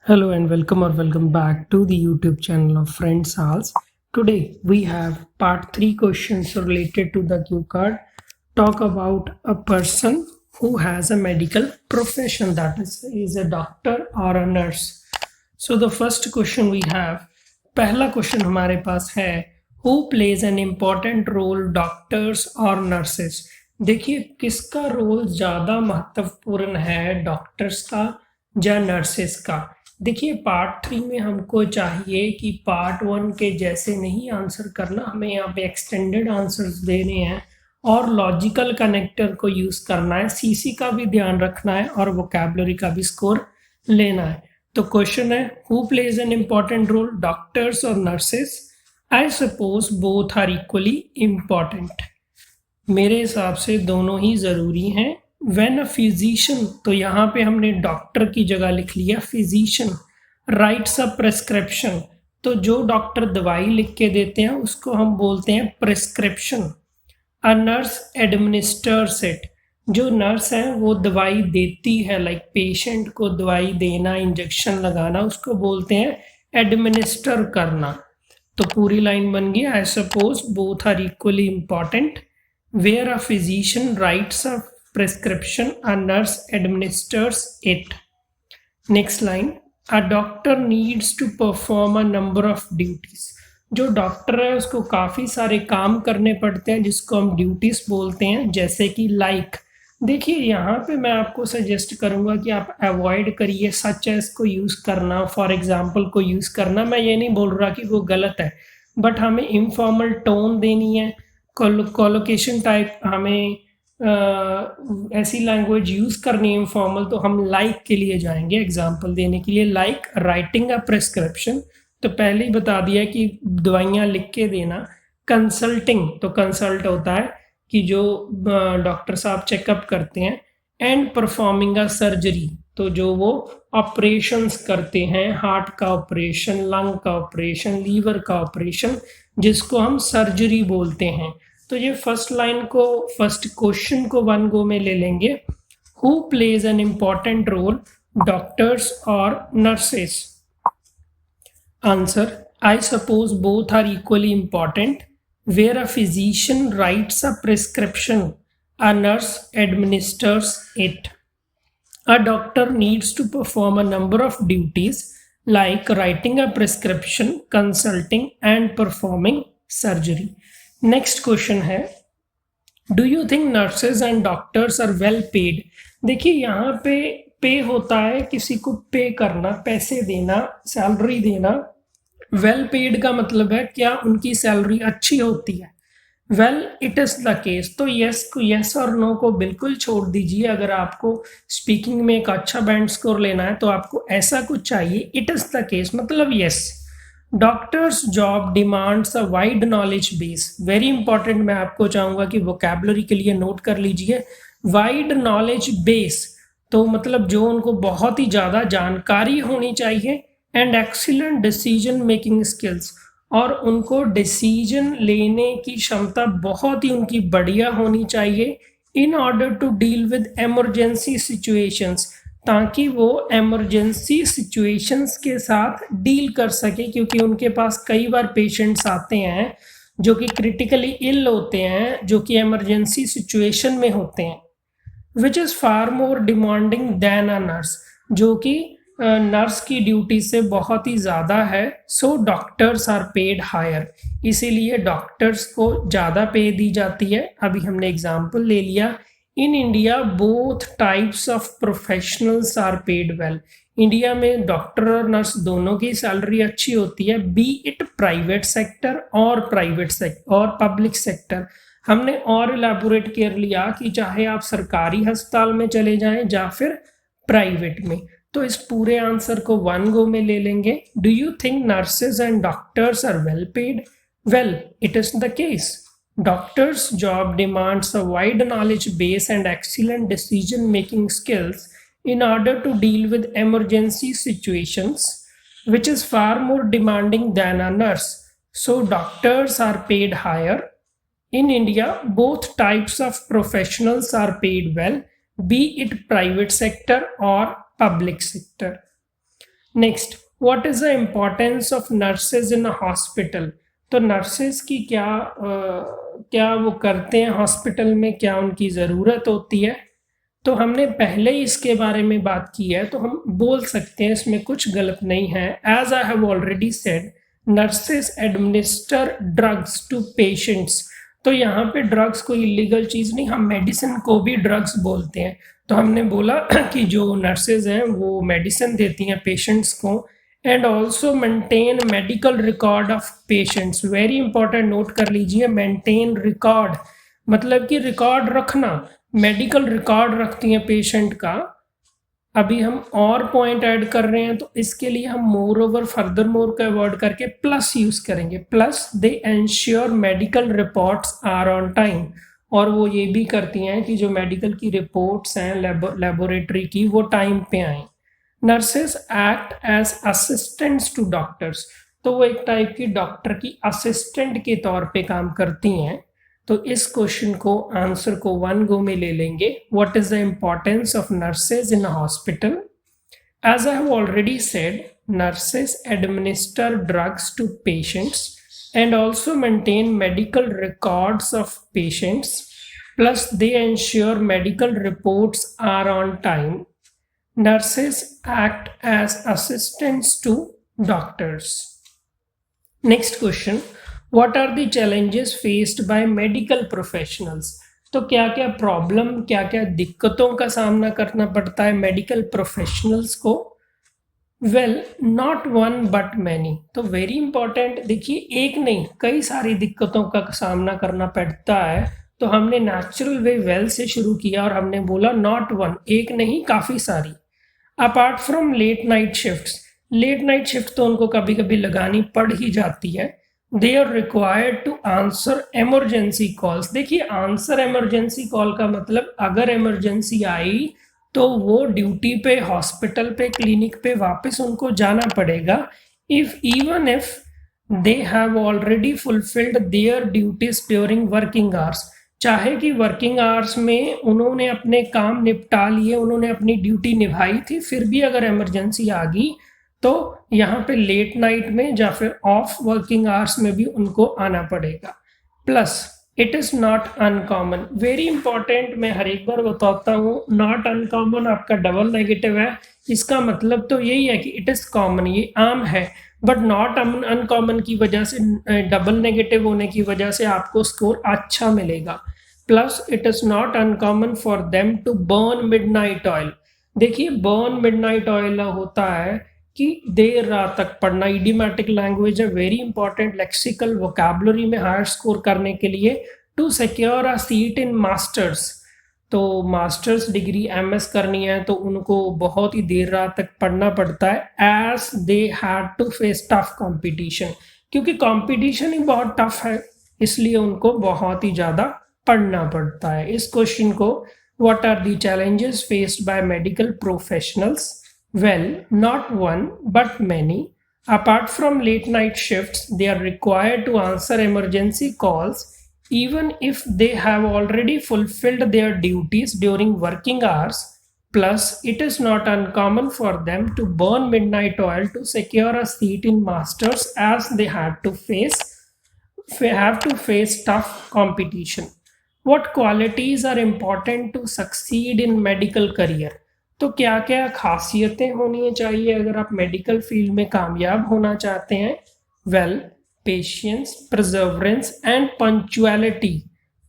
Hello and welcome back to the YouTube channel of Friends Halls. Today we have part 3 questions related to the cue card. Talk about a person who has a medical profession, that is a doctor or a nurse. So the first question we have, पहला question हमारे पास है who plays an important role, doctors or nurses? देखिए किसका role ज़्यादा महत्वपूर्ण है, doctors का या नर्सेस का। देखिए पार्ट 3 में हमको चाहिए कि पार्ट 1 के जैसे नहीं आंसर करना, हमें यहाँ पे एक्सटेंडेड आंसर्स देने हैं और लॉजिकल कनेक्टर को यूज़ करना है, सीसी का भी ध्यान रखना है और वोकैबुलरी का भी स्कोर लेना है। तो क्वेश्चन है who plays an important role, doctors और nurses? I suppose both are equally important. मेरे हिसाब से दोनों ही ज़रूरी हैं। व्हेन अ फिजिशियन, तो यहाँ पे हमने डॉक्टर की जगह लिख लिया फिजिशियन, राइट्स अ प्रेस्क्रिप्शन, तो जो डॉक्टर दवाई लिख के देते हैं उसको हम बोलते हैं prescription. A nurse administers it, जो नर्स है वो दवाई देती है, लाइक पेशेंट को दवाई देना, इंजेक्शन लगाना, उसको बोलते हैं एडमिनिस्टर करना। तो पूरी लाइन बन गई, I suppose both are equally important. Where a physician writes a prescription, a nurse administers it. Next line, a doctor needs to perform a number of duties. जो डॉक्टर है उसको काफ़ी सारे काम करने पड़ते हैं जिसको हम ड्यूटीज बोलते हैं, जैसे कि लाइक देखिए यहाँ पे मैं आपको सजेस्ट करूँगा कि आप अवॉइड करिए सच एज को यूज़ करना, फॉर एग्जांपल को यूज़ करना। मैं ये नहीं बोल रहा कि वो गलत है, बट हमें इनफॉर्मल टोन देनी है, कोलोकेशन टाइप हमें ऐसी लैंग्वेज यूज़ करनी है इनफॉर्मल, तो हम लाइक के लिए जाएंगे एग्जांपल देने के लिए। लाइक राइटिंग अ प्रेस्क्रिप्शन, तो पहले ही बता दिया कि दवाइयाँ लिख के देना। कंसल्टिंग, तो कंसल्ट होता है कि जो डॉक्टर साहब चेकअप करते हैं। एंड परफॉर्मिंग अ सर्जरी, तो जो वो ऑपरेशंस करते हैं, हार्ट का ऑपरेशन, लंग का ऑपरेशन, लीवर का ऑपरेशन, जिसको हम सर्जरी बोलते हैं। तो ये फर्स्ट लाइन को, फर्स्ट क्वेश्चन को वन गो में ले लेंगे। Who plays an important role, doctors और nurses? Answer, I suppose both are equally important. Where a physician writes a prescription, a nurse administers it. A doctor needs to perform a number of duties like writing a prescription, consulting and performing surgery. Next question है do you think nurses and doctors are well paid? देखिए यहाँ पे होता है किसी को पे करना, पैसे देना, सैलरी देना। वेल पेड का मतलब है क्या उनकी सैलरी अच्छी होती है? Well it is the case, तो यस और नो को बिल्कुल छोड़ दीजिए। अगर आपको स्पीकिंग में एक अच्छा बैंड स्कोर लेना है तो आपको ऐसा कुछ चाहिए, इट इज़ द केस मतलब yes. Doctors job demands a wide knowledge base, very important, मैं आपको चाहूँगा कि वोकैबुलरी के लिए नोट कर लीजिए। वाइड नॉलेज बेस, तो मतलब जो उनको बहुत ही ज़्यादा जानकारी होनी चाहिए। And excellent decision making skills, और उनको डिसीजन लेने की क्षमता बहुत ही उनकी बढ़िया होनी चाहिए। In order to deal with emergency situations, ताकि वो एमरजेंसी सिचुएशंस के साथ डील कर सके, क्योंकि उनके पास कई बार पेशेंट्स आते हैं जो कि क्रिटिकली इल होते हैं, जो कि एमरजेंसी सिचुएशन में होते हैं। Which is far more demanding then a nurse, जो कि नर्स की ड्यूटी से बहुत ही ज़्यादा है। So doctors are paid higher, इसीलिए डॉक्टर्स को ज़्यादा पे दी जाती है। अभी हमने एग्जाम्पल ले लिया। In India both types of professionals are paid well, India में डॉक्टर और नर्स दोनों की सैलरी अच्छी होती है, बी इट प्राइवेट सेक्टर और पब्लिक सेक्टर। हमने और इलेबोरेट कर लिया कि चाहे आप सरकारी अस्पताल में चले जाएं या फिर प्राइवेट में। तो इस पूरे आंसर को वन गो में ले लेंगे। Do you think nurses and doctors are well paid? Well it is the case. Doctors job demands a wide knowledge base and excellent decision making skills in order to deal with emergency situations, which is far more demanding than a nurse. So doctors are paid higher. In India, both types of professionals are paid well, be it private sector or public sector. Next, what is the importance of nurses in a hospital. तो nurses की क्या वो करते हैं hospital में, क्या उनकी ज़रूरत होती है। तो हमने पहले ही इसके बारे में बात की है, तो हम बोल सकते हैं, इसमें कुछ गलत नहीं है। As I have already said, nurses administer drugs to patients. तो यहाँ पे ड्रग्स कोई इलीगल चीज़ नहीं, हम मेडिसिन को भी ड्रग्स बोलते हैं। तो हमने बोला कि जो नर्सेज हैं वो मेडिसिन देती हैं पेशेंट्स को, and also maintain medical record of patients. Very important, note कर लीजिए, मेंटेन रिकॉर्ड मतलब कि रिकॉर्ड रखना, मेडिकल रिकॉर्ड रखती हैं पेशेंट का। अभी हम और पॉइंट ऐड कर रहे हैं, तो इसके लिए हम मोर ओवर फर्दर मोर का अवॉइड करके प्लस यूज करेंगे। Plus they ensure medical reports are on time. और वो ये भी करती हैं कि जो मेडिकल की रिपोर्ट्स हैं लेबोरेटरी की, वो टाइम पे आए। Nurses act as assistants to doctors. तो वो एक टाइप की डॉक्टर की असिस्टेंट के तौर पे काम करती हैं। तो इस क्वेश्चन को आंसर को वन गो में ले लेंगे। What is the importance of nurses in a hospital. As I have already said, nurses administer drugs to patients and also maintain medical records of patients, plus they ensure medical reports are on time. Nurses act as assistants to doctors. Next question, what are the challenges faced by medical professionals? तो क्या क्या problem, क्या क्या दिक्कतों का सामना करना पड़ता है मेडिकल प्रोफेशनल्स को। Well, not one but many. तो वेरी इंपॉर्टेंट, देखिए एक नहीं कई सारी दिक्कतों का सामना करना पड़ता है। तो हमने नेचुरल वे वेल से शुरू किया और हमने बोला नॉट वन, एक नहीं काफ़ी सारी। Apart from late night shifts, late night shift तो उनको कभी कभी लगानी पड़ ही जाती है। They are required to answer emergency calls. देखिए आंसर एमरजेंसी कॉल का मतलब अगर इमरजेंसी आई तो वो ड्यूटी पे, हॉस्पिटल पे, क्लिनिक पे वापस उनको जाना पड़ेगा। If even if they have already fulfilled their duties during working hours, चाहे कि वर्किंग आवर्स में उन्होंने अपने काम निपटा लिए, उन्होंने अपनी ड्यूटी निभाई थी, फिर भी अगर इमरजेंसी आ गई तो यहाँ पे लेट नाइट में या फिर ऑफ वर्किंग आवर्स में भी उनको आना पड़ेगा। Plus it is not uncommon. Very important, मैं हर एक बार बताता हूँ, नॉट अनकॉमन आपका डबल नेगेटिव है। इसका मतलब तो यही है कि इट इज़ कॉमन, ये आम है, बट नॉट अनकॉमन की वजह से, डबल नेगेटिव होने की वजह से आपको स्कोर अच्छा मिलेगा। Plus it is not uncommon for them to burn midnight oil. देखिए बर्न मिडनाइट ऑयल होता है कि देर रात तक पढ़ना, इडियोमैटिक लैंग्वेज है, वेरी इंपॉर्टेंट लेक्सिकल वोकैबुलरी में हायर स्कोर करने के लिए। To secure a seat in masters, तो मास्टर्स डिग्री एमएस करनी है तो उनको बहुत ही देर रात तक पढ़ना पड़ता है। As they had to face tough competition, क्योंकि कंपटीशन ही बहुत टफ है, इसलिए उनको बहुत ही ज़्यादा पढ़ना पड़ता है। इस क्वेश्चन को, what are the challenges faced by medical professionals. Well, not one, but many. Apart from late night shifts, they are required to answer emergency calls even if they have already fulfilled their duties during working hours. Plus, it is not uncommon for them to burn midnight oil to secure a seat in masters, as they have to face tough competition. What qualities are important to succeed in medical career? तो क्या क्या खासियतें होनी चाहिए अगर आप medical field में कामयाब होना चाहते हैं। Well, patience, perseverance and punctuality.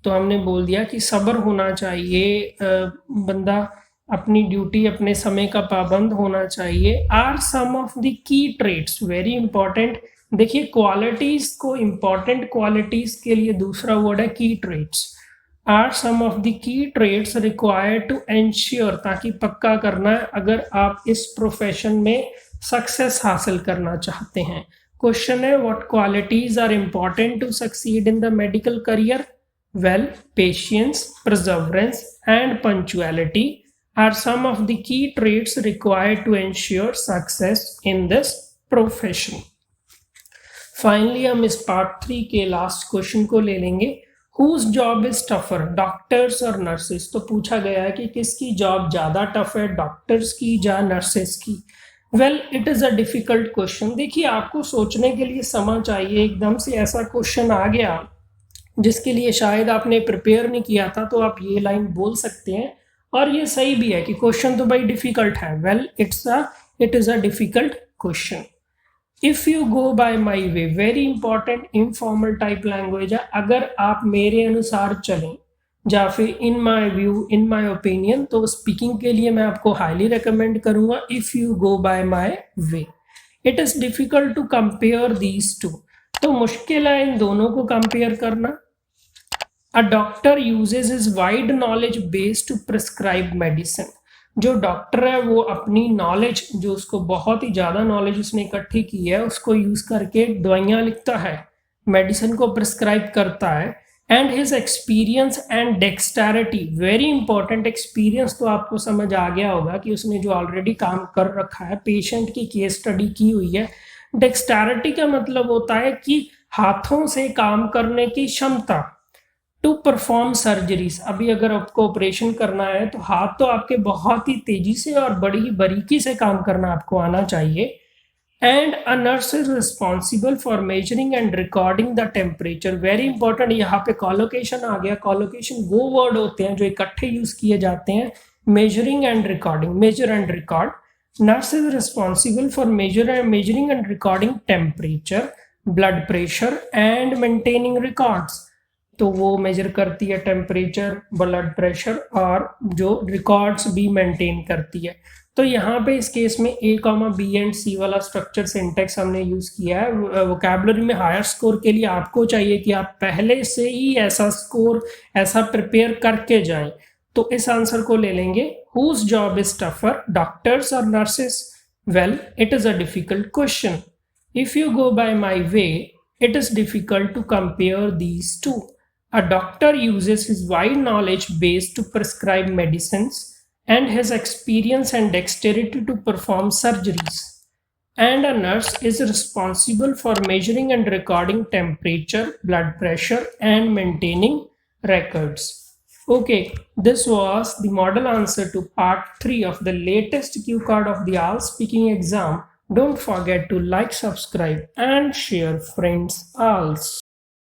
तो हमने बोल दिया कि सब्र होना चाहिए, बंदा अपनी ड्यूटी, अपने समय का पाबंद होना चाहिए। Are some of the key traits, very important. देखिए क्वालिटीज को, इंपॉर्टेंट क्वालिटीज के लिए दूसरा वर्ड है key traits. Are some of the key traits required to ensure, ताकि पक्का करना है अगर आप इस प्रोफेशन में सक्सेस हासिल करना चाहते हैं। क्वेश्चन है, what qualities are important to succeed in the medical career. Well, patience, perseverance and punctuality are some of the key traits required to ensure success in this profession. Finally हम इस part 3 के last question को ले लेंगे। Whose job is tougher, doctors और nurses. तो पूछा गया है कि किसकी जॉब ज़्यादा टफ है, डॉक्टर्स की या नर्सेस की। Well it is a difficult question. देखिए आपको सोचने के लिए समय चाहिए। एकदम से ऐसा क्वेश्चन आ गया जिसके लिए शायद आपने प्रिपेयर नहीं किया था, तो आप ये लाइन बोल सकते हैं और ये सही भी है कि क्वेश्चन तो भाई डिफ़िकल्ट है। Well it is a difficult question. If you go by my way, very important informal type language है। अगर आप मेरे अनुसार चलें या फिर in my view, in my opinion, तो स्पीकिंग के लिए मैं आपको हाईली रिकमेंड करूंगा if you go by my way. It is difficult to compare these two, तो मुश्किल है इन दोनों को कंपेयर करना। A doctor uses his wide knowledge base to prescribe medicine. जो डॉक्टर है वो अपनी नॉलेज, जो उसको बहुत ही ज़्यादा नॉलेज उसने इकट्ठी की है, उसको यूज़ करके दवाइयाँ लिखता है, मेडिसिन को प्रिस्क्राइब करता है। And his experience and dexterity, very important. Experience तो आपको समझ आ गया होगा कि उसने जो ऑलरेडी काम कर रखा है, पेशेंट की केस स्टडी की हुई है। डेक्सटैरिटी का मतलब होता है कि हाथों से काम करने की क्षमता। टू परफॉर्म सर्जरीज, अभी अगर आपको ऑपरेशन करना है तो हाथ तो आपके बहुत ही तेजी से और बड़ी ही बारीकी से काम करना आपको आना चाहिए। And a nurse is responsible for measuring and recording the temperature, very important. यहाँ पे कॉलोकेशन आ गया। कॉलोकेशन वो वर्ड होते हैं जो इकट्ठे यूज किए जाते हैं, measuring and recording, measure and record. Nurse is responsible for measuring and recording temperature, blood pressure and maintaining records. तो वो मेजर करती है टेम्परेचर, ब्लड प्रेशर और जो रिकॉर्ड्स भी मेंटेन करती है। तो यहाँ पे इस केस में A, B एंड C वाला स्ट्रक्चर सिंटेक्स हमने यूज किया है। वोकैबुलरी में हायर स्कोर के लिए आपको चाहिए कि आप पहले से ही ऐसा स्कोर, ऐसा प्रिपेयर करके जाएं। तो इस आंसर को ले लेंगे। Whose job is tougher, doctors और nurses? Well it is a difficult question. If you go by my way, it is difficult to compare these two. A doctor uses his wide knowledge base to prescribe medicines and his experience and dexterity to perform surgeries. And a nurse is responsible for measuring and recording temperature, blood pressure, and maintaining records. Okay, this was the model answer to part 3 of the latest Q card of the AL speaking exam. Don't forget to like, subscribe, and share, friends. ALS.